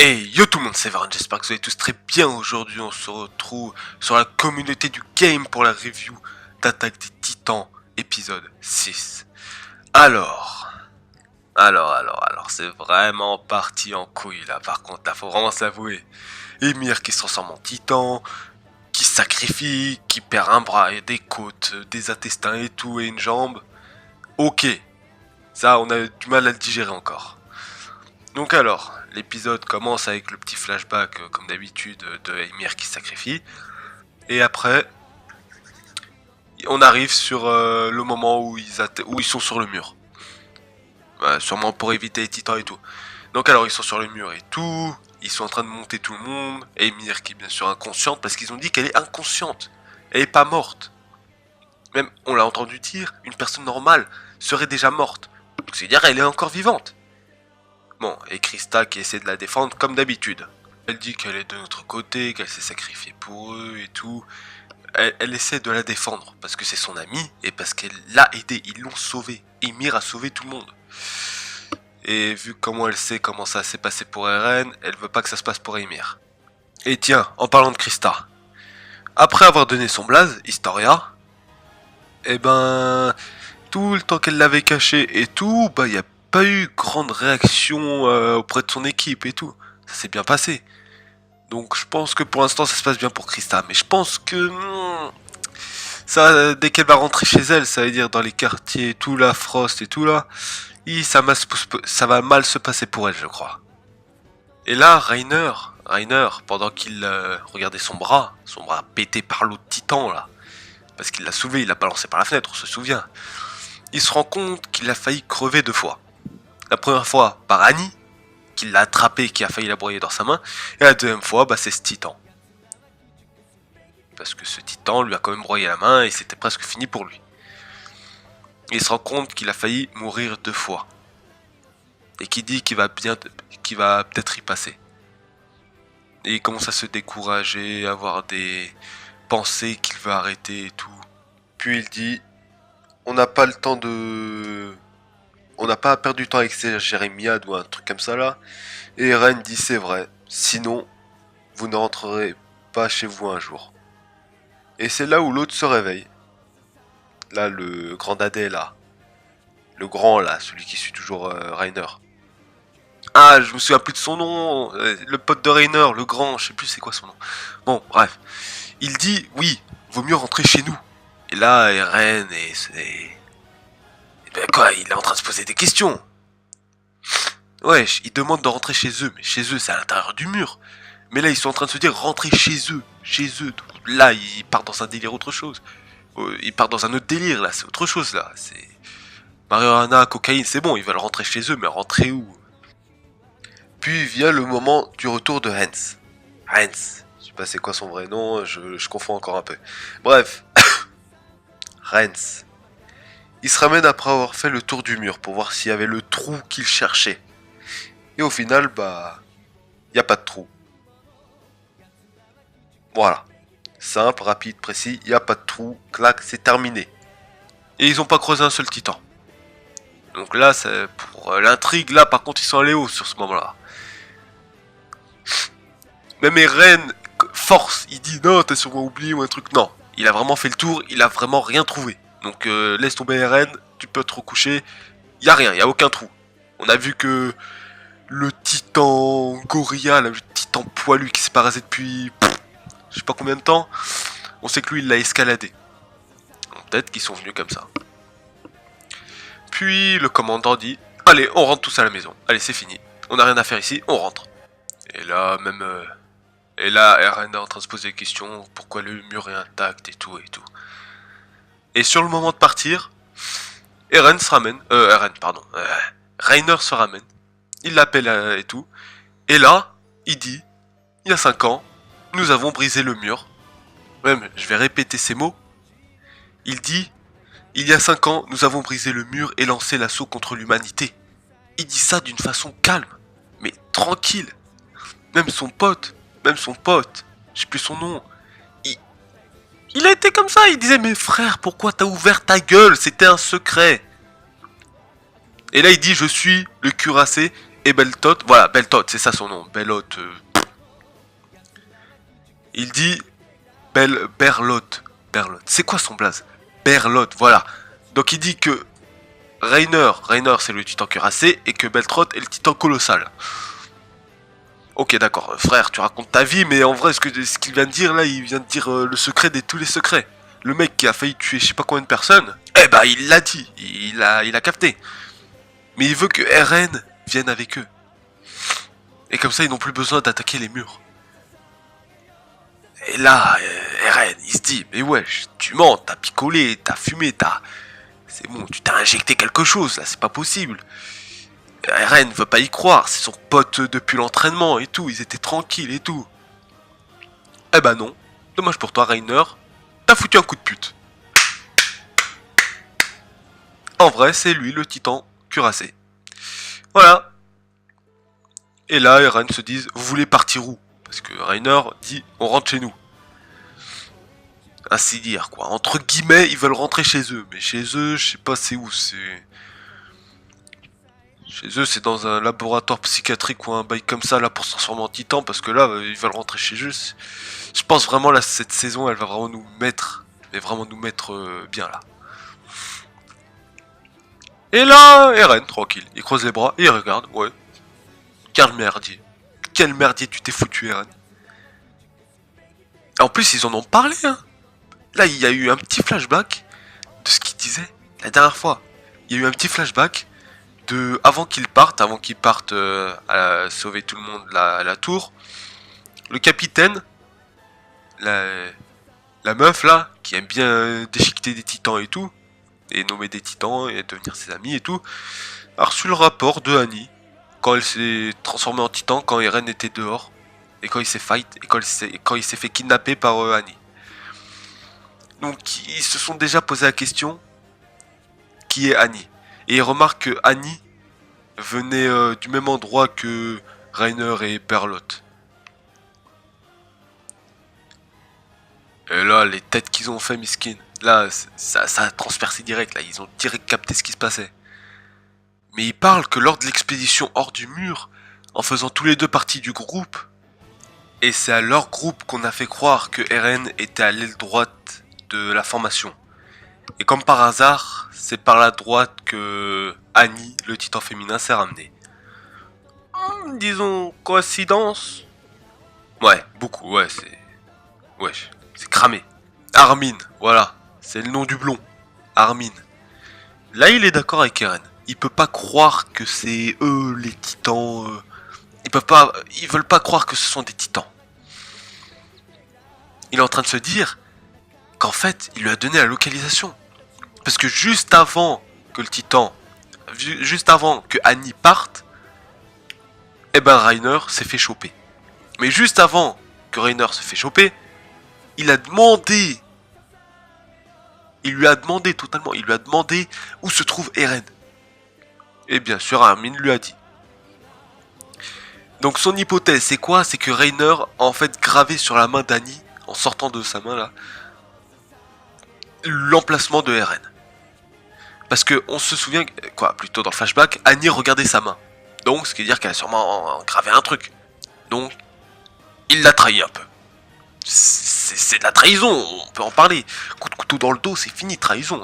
Hey yo tout le monde, c'est Varane, j'espère que vous allez tous très bien. Aujourd'hui on se retrouve sur la communauté du game pour la review d'Attaque des Titans, épisode 6. Alors, c'est vraiment parti en couille là, par contre, là faut vraiment s'avouer. Ymir qui se transforme en titan, qui se sacrifie, qui perd un bras et des côtes, des intestins et tout, et une jambe. Ok, ça on a du mal à le digérer encore. Donc alors, l'épisode commence avec le petit flashback, comme d'habitude, de Ymir qui se sacrifie. Et après, on arrive sur le moment où ils sont sur le mur. Sûrement pour éviter les titans et tout. Donc alors, ils sont sur le mur et tout. Ils sont en train de monter tout le monde. Ymir qui est bien sûr inconsciente, parce qu'ils ont dit qu'elle est inconsciente. Elle est pas morte. Même, on l'a entendu dire, une personne normale serait déjà morte. Donc c'est-à-dire qu'elle est encore vivante. Bon, et Krista qui essaie de la défendre comme d'habitude. Elle dit qu'elle est de notre côté, qu'elle s'est sacrifiée pour eux et tout. Elle essaie de la défendre parce que c'est son amie et parce qu'elle l'a aidé, ils l'ont sauvée. Ymir a sauvé tout le monde. Et vu comment elle sait comment ça s'est passé pour Eren, elle veut pas que ça se passe pour Ymir. Et tiens, en parlant de Krista, après avoir donné son blaze, Historia, eh ben, tout le temps qu'elle l'avait caché et tout, bah y a pas eu grande réaction auprès de son équipe et tout. Ça s'est bien passé. Donc je pense que pour l'instant ça se passe bien pour Krista. Mais je pense que ça, dès qu'elle va rentrer chez elle, ça veut dire dans les quartiers, tout la Frost et tout là, ça va mal se passer pour elle, je crois. Et là, Reiner, pendant qu'il regardait son bras pété par l'autre titan là, parce qu'il l'a sauvé, il l'a balancé par la fenêtre, on se souvient. Il se rend compte qu'il a failli crever 2 fois. La première fois par Annie, qui l'a attrapé, qui a failli la broyer dans sa main, et la deuxième fois, bah, c'est ce titan. Parce que ce titan lui a quand même broyé la main et c'était presque fini pour lui. Et il se rend compte qu'il a failli mourir 2 fois. Et qui dit qu'il va peut-être y passer. Et il commence à se décourager, à avoir des pensées qu'il veut arrêter et tout. Puis il dit, on n'a pas le temps de... On n'a pas perdu du temps avec ces Jérémiades ou un truc comme ça là. Et Eren dit c'est vrai, sinon vous ne rentrerez pas chez vous un jour. Et c'est là où l'autre se réveille. Là, le grand dadais là. Le grand là, celui qui suit toujours Reiner. Ah, je me souviens plus de son nom. Le pote de Reiner, le grand, je sais plus c'est quoi son nom. Bon, bref. Il dit oui, vaut mieux rentrer chez nous. Et là, Eren et ben quoi, il est en train de se poser des questions. Ouais, il demande de rentrer chez eux, mais chez eux c'est à l'intérieur du mur. Mais là ils sont en train de se dire rentrer chez eux. Là ils partent dans un délire autre chose. Ils partent dans un autre délire là, c'est autre chose là. C'est marijuana, cocaïne, c'est bon, ils veulent rentrer chez eux, mais rentrer où? Puis vient le moment du retour de Hans. Hans, je sais pas c'est quoi son vrai nom, je confonds encore un peu. Bref, Hans. Il se ramène après avoir fait le tour du mur pour voir s'il y avait le trou qu'il cherchait. Et au final, bah, il n'y a pas de trou. Voilà. Simple, rapide, précis, il n'y a pas de trou, clac, c'est terminé. Et ils n'ont pas creusé un seul titan. Donc là, c'est pour l'intrigue, là, par contre, ils sont allés haut sur ce moment-là. Même Eren force, il dit non, t'as sûrement oublié ou un truc. Non, il a vraiment fait le tour, il a vraiment rien trouvé. Donc laisse tomber Eren, tu peux te recoucher. Y a rien, y a aucun trou. On a vu que le titan gorilla, le titan poilu qui s'est parasé depuis je sais pas combien de temps, on sait que lui il l'a escaladé. Peut-être qu'ils sont venus comme ça. Puis le commandant dit allez, on rentre tous à la maison. Allez, c'est fini. On n'a rien à faire ici, on rentre. Et là, même... Et là, Eren est en train de se poser des questions. Pourquoi le mur est intact et tout et tout. Et sur le moment de partir, Eren se ramène. Pardon. Reiner se ramène. Il l'appelle et tout. Et là, il dit, il y a 5 ans, nous avons brisé le mur. Même, je vais répéter ces mots. Il dit, il y a 5 ans, nous avons brisé le mur et lancé l'assaut contre l'humanité. Il dit ça d'une façon calme, mais tranquille. Même son pote, je sais plus son nom, il a été comme ça, il disait mais frère, pourquoi t'as ouvert ta gueule? C'était un secret. Et là il dit je suis le cuirassé Et Beltot, voilà, Beltot, c'est ça son nom, Belot. Il dit Berlotte. Berlotte. C'est quoi son blaze? Berlotte, voilà. Donc il dit que Rainer c'est le titan cuirassé et que Beltrot est le titan colossal. Ok, d'accord, frère, tu racontes ta vie, mais en vrai, ce qu'il vient de dire là, il vient de dire le secret de tous les secrets. Le mec qui a failli tuer je sais pas combien de personnes, eh ben il l'a dit, il a capté. Mais il veut que RN vienne avec eux. Et comme ça, ils n'ont plus besoin d'attaquer les murs. Et là, RN, il se dit, mais wesh, tu mens, t'as picolé, t'as fumé, c'est bon, tu t'as injecté quelque chose, là, c'est pas possible. RN veut pas y croire, c'est son pote depuis l'entraînement et tout, ils étaient tranquilles et tout. Eh ben non, dommage pour toi, Rainer, t'as foutu un coup de pute. En vrai, c'est lui, le titan cuirassé. Voilà. Et là, RN se disent, vous voulez partir où? Parce que Rainer dit, on rentre chez nous. Ainsi dire, quoi. Entre guillemets, ils veulent rentrer chez eux. Mais chez eux, je sais pas c'est où, c'est... Chez eux, c'est dans un laboratoire psychiatrique ou un bail comme ça, là, pour se transformer en titan, parce que là, ils veulent rentrer chez eux. Je pense vraiment, là, cette saison, elle va vraiment nous mettre... Mais vraiment nous mettre bien, là. Et là, Eren, tranquille, il croise les bras et il regarde, ouais. Quel merdier. Quel merdier tu t'es foutu, Eren. En plus, ils en ont parlé, hein. Là, il y a eu un petit flashback de ce qu'il disait la dernière fois. Il y a eu un petit flashback de avant qu'ils partent à sauver tout le monde à la tour. Le capitaine, la meuf là, qui aime bien déchiqueter des titans et tout, et nommer des titans et devenir ses amis et tout, a reçu le rapport de Annie quand elle s'est transformée en titan, quand Eren était dehors, et quand il s'est fight, et quand il s'est fait kidnapper par Annie. Donc ils se sont déjà posé la question, qui est Annie? Et ils remarquent que Annie venait du même endroit que Rainer et Berlotte. Et là, les têtes qu'ils ont fait, miskin, là, ça a transpercé direct, là, ils ont direct capté ce qui se passait. Mais ils parlent que lors de l'expédition hors du mur, en faisant tous les deux partie du groupe, et c'est à leur groupe qu'on a fait croire que Eren était à l'aile droite de la formation. Et comme par hasard, c'est par la droite que Annie, le titan féminin, s'est ramené. Disons, coïncidence? Ouais, beaucoup, ouais, c'est... Wesh, c'est cramé. Armin, voilà, c'est le nom du blond. Armin. Là, il est d'accord avec Eren. Il peut pas croire que c'est eux, les titans... Ils veulent pas croire que ce sont des titans. Il est en train de se dire qu'en fait, il lui a donné la localisation. Parce que juste avant que le titan... Juste avant que Annie parte, eh ben Rainer s'est fait choper. Mais juste avant que Rainer se fait choper, il lui a demandé totalement, il lui a demandé où se trouve Eren. Et bien sûr, Armin lui a dit. Donc son hypothèse, c'est quoi? C'est que Rainer a en fait gravé sur la main d'Annie, en sortant de sa main là, l'emplacement de Eren. Parce que on se souvient, plutôt dans le flashback, Annie regardait sa main. Donc, ce qui veut dire qu'elle a sûrement gravé un truc. Donc, il l'a trahi un peu. C'est de la trahison, on peut en parler. Coup de couteau dans le dos, c'est fini, trahison.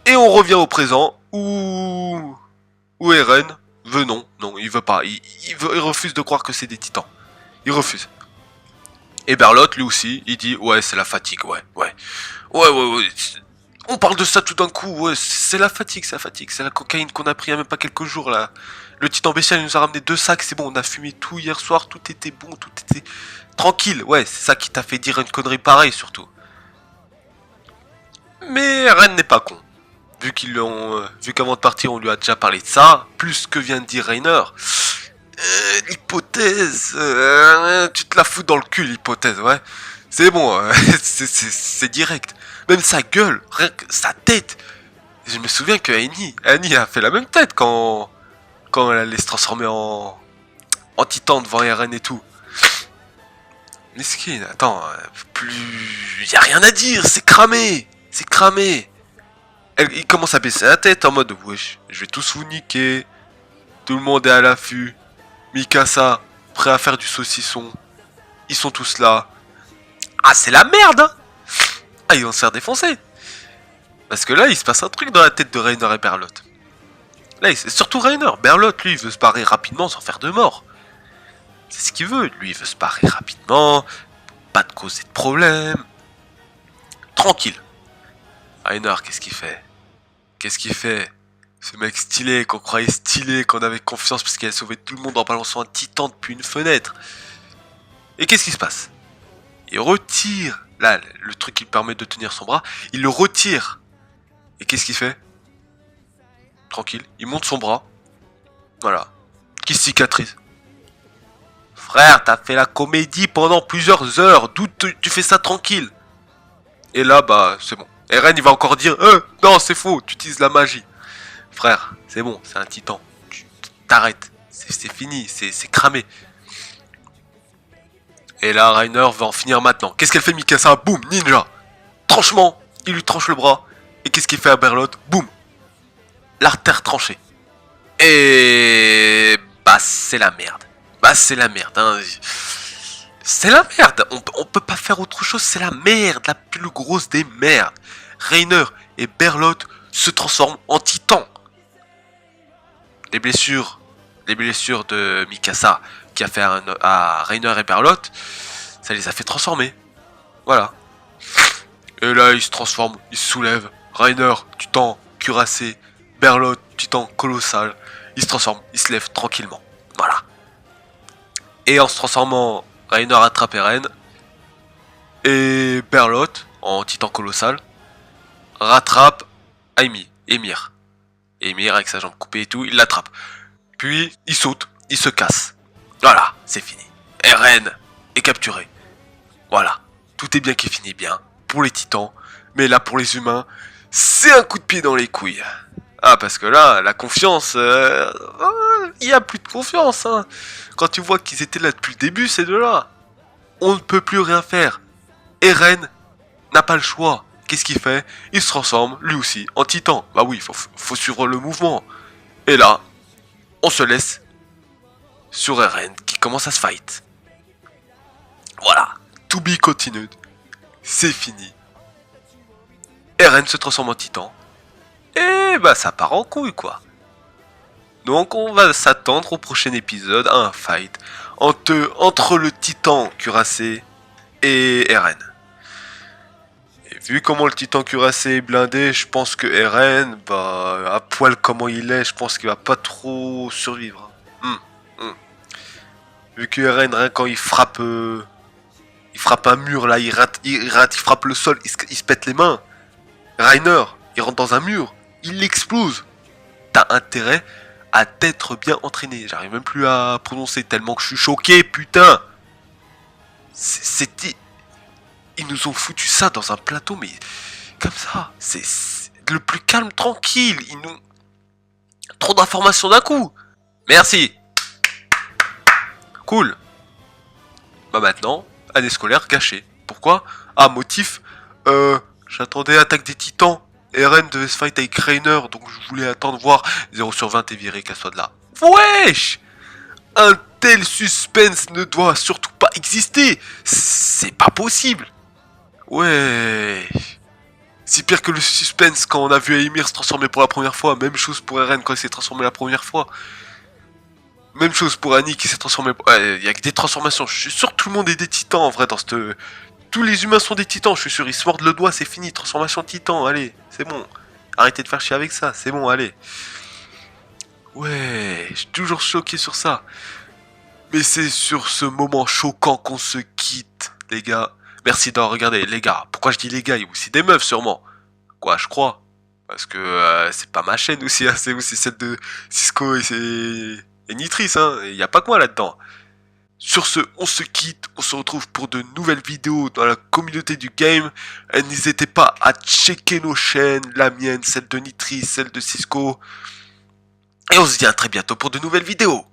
Et on revient au présent, où Eren veut non, il veut pas. Il refuse de croire que c'est des titans. Il refuse. Et Berlotte, lui aussi, il dit, ouais, c'est la fatigue, ouais. On parle de ça tout d'un coup, ouais, c'est la fatigue, c'est la cocaïne qu'on a pris il y a même pas quelques jours, là. Le titan bestial nous a ramené 2 sacs, c'est bon, on a fumé tout hier soir, tout était bon, tout était tranquille, ouais, c'est ça qui t'a fait dire une connerie pareille, surtout. Mais Ren n'est pas con. Vu qu'avant de partir, on lui a déjà parlé de ça, plus que vient de dire Rainer. L'hypothèse, tu te la fous dans le cul, l'hypothèse, ouais. C'est bon, c'est direct. Même sa gueule, rien que sa tête. Je me souviens que Annie a fait la même tête quand elle allait se transformer en titan devant Eren et tout. Mesquine, attends, y a rien à dire, c'est cramé. Il commence à baisser la tête en mode, wesh, je vais tous vous niquer. Tout le monde est à l'affût. Mikasa, prêt à faire du saucisson. Ils sont tous là. Ah, c'est la merde, hein. Ah, ils vont se faire défoncer. Parce que là, il se passe un truc dans la tête de Reiner et Berlotte. Là, c'est surtout Reiner. Berlotte, lui, il veut se barrer rapidement sans faire de mort. C'est ce qu'il veut. Lui, il veut se barrer rapidement. Pas de causer de problème. Tranquille. Reiner, qu'est-ce qu'il fait? Qu'est-ce qu'il fait? Ce mec stylé, qu'on croyait stylé, qu'on avait confiance parce qu'il a sauvé tout le monde en balançant un titan depuis une fenêtre. Et qu'est-ce qui se passe? Il retire, là, le truc qui permet de tenir son bras, il le retire. Et qu'est-ce qu'il fait? Tranquille, il monte son bras. Voilà. Qui cicatrise. Frère, t'as fait la comédie pendant plusieurs heures, d'où tu fais ça tranquille? Et là, bah, c'est bon. Eren, il va encore dire, non, c'est faux, tu utilises la magie. Frère, c'est bon, c'est un titan. T'arrêtes, c'est fini, c'est cramé. Et là, Reiner va en finir maintenant. Qu'est-ce qu'elle fait, Mikasa? Boum, ninja. Tranchement, il lui tranche le bras. Et qu'est-ce qu'il fait à Berlotte? Boum, l'artère tranchée. Et bah, c'est la merde. Bah, c'est la merde, hein. C'est la merde. On peut pas faire autre chose, c'est la merde, la plus grosse des merdes. Reiner et Berlotte se transforment en titans. Les blessures de Mikasa qui a fait à Reiner et Berlotte, ça les a fait transformer. Voilà. Et là, ils se transforment, ils se soulèvent. Reiner, titan cuirassé. Berlotte, titan colossal. Ils se transforment, ils se lèvent tranquillement. Voilà. Et en se transformant, Reiner attrape Eren. Et Berlotte, en titan colossal, rattrape Emir. Emir avec sa jambe coupée et tout, il l'attrape. Puis il saute, il se casse. Voilà, c'est fini. Eren est capturé. Voilà, tout est bien qui finit bien pour les titans, mais là pour les humains, c'est un coup de pied dans les couilles. Ah, parce que là, la confiance, il y a plus de confiance, hein. Quand tu vois qu'ils étaient là depuis le début, ces deux-là, on ne peut plus rien faire. Eren n'a pas le choix. Qu'est-ce qu'il fait? Il se transforme, lui aussi, en titan. Bah oui, faut suivre le mouvement. Et là, on se laisse sur Eren qui commence à se fight. Voilà, to be continued. C'est fini. Eren se transforme en titan. Et bah ça part en couille quoi. Donc on va s'attendre au prochain épisode à un fight entre le titan cuirassé et Eren. Et vu comment le titan cuirassé est blindé, je pense que Eren, bah à poil comment il est, je pense qu'il va pas trop survivre. Vu que Eren, rien quand il frappe un mur là, il frappe le sol, il se pète les mains. Reiner, il rentre dans un mur, il l'explose. T'as intérêt à t'être bien entraîné. J'arrive même plus à prononcer tellement que je suis choqué, putain. Ils nous ont foutu ça dans un plateau, mais comme ça, c'est le plus calme, tranquille. Trop d'informations d'un coup. Merci. Cool. Bah maintenant, année scolaire gâchée. Pourquoi? Ah, motif, j'attendais attaque des titans. Eren devait se fight avec Reiner, donc je voulais attendre voir 0 sur 20 et viré qu'elle soit de là. Wesh! Un tel suspense ne doit surtout pas exister. C'est pas possible. Ouais. C'est pire que le suspense quand on a vu Ymir se transformer pour la première fois. Même chose pour Eren quand il s'est transformé la première fois. Même chose pour Annie qui s'est transformée. Il y a que des transformations. Je suis sûr que tout le monde est des titans en vrai dans cette. Tous les humains sont des titans. Je suis sûr ils se mordent le doigt, c'est fini. Transformation titan. Allez, c'est bon. Arrêtez de faire chier avec ça. C'est bon, allez. Ouais, je suis toujours choqué sur ça. Mais c'est sur ce moment choquant qu'on se quitte, les gars. Merci d'avoir regardé, les gars. Pourquoi je dis les gars? Il y a aussi des meufs, sûrement. Quoi, je crois. Parce que c'est pas ma chaîne aussi, hein. C'est aussi celle de Cisco et Nitris, hein. Il n'y a pas que moi là-dedans. Sur ce, on se quitte. On se retrouve pour de nouvelles vidéos dans la communauté du game. Et n'hésitez pas à checker nos chaînes. La mienne, celle de Nitris, celle de Cisco. Et on se dit à très bientôt pour de nouvelles vidéos.